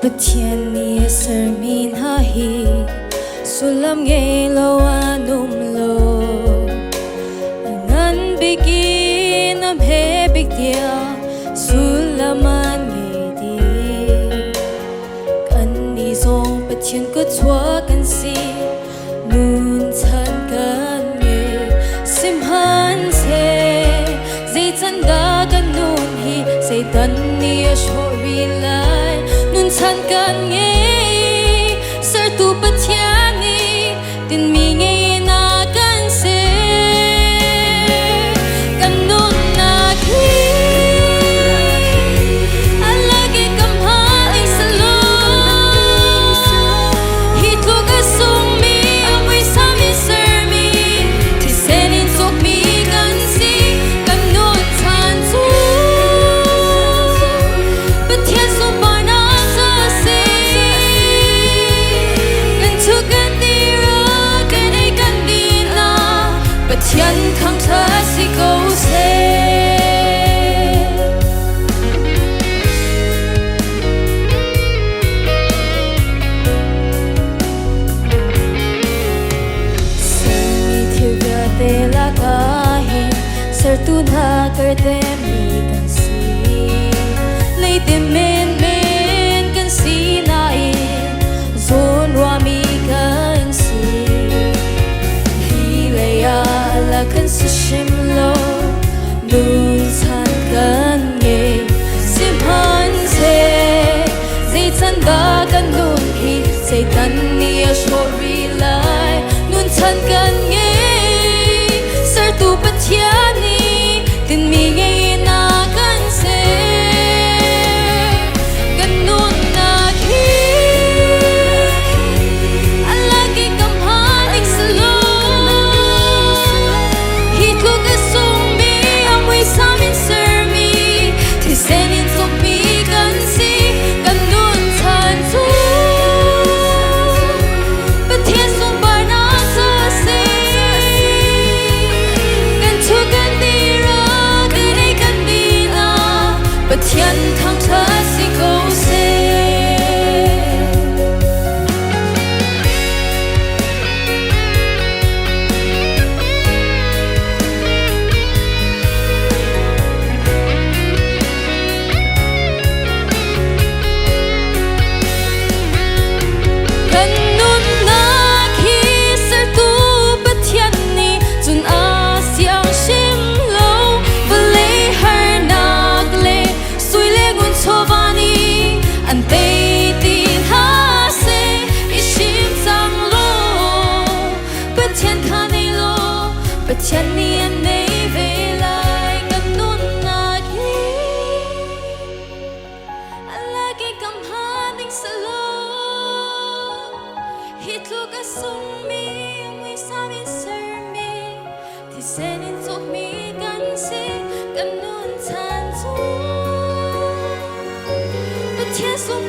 bất thiên ni ser min ha hi sulam nghe lo anum lo ngan begin am he big dia sulaman nghe di kan ni song bất thiên ko chua kan si nun chan kan nghe sim han se dây chân ga kan nun hi say tan ni a shori lai nun chan kan nghe ser tu bất thiên ni tin mi nghe na kan se kan nun na khi alagi kam ha ai salo hi tu ka sung mi amoi sa mi ser mi ti senin sok mi kan si kan nun chan tu bất thiên so bar na sa se kan tu kan ti ra kan ai kan di na bất thiên khang tha si ko se ser tu na kar te mi kan si lei te men men kan si na in zon wa mi kan si hi le ya la kan si shim lo nun chan kan nge sim han se zai chan da kan nun hi say tan ni a shori lai nun chan kan nge ser tu bất thiên ni tin mi nghe na kan se kan nun na khi alagi kam ha ik salo hi tu ka sung mi amoi sa min ser mi ti senin sok mi kan si kan nun chan tu bất thiên sung bar na sa se kan tu kan ti ra kan ai kan di na bất thiên khang tha si ko se kan nun na khi ser tu bất thiên ni chun a siang shim lo vale har nak le sui le ngun chovani an te tin ha se ishim sang lo bất thiên kha nei lo bất thiên ni an nei ve lai kan nun na khi alagi kam ha ning salo hit lu ka sung mi amoi sa min ser mi ti senin sok mi kan si kan nun chan tu bất thiên sung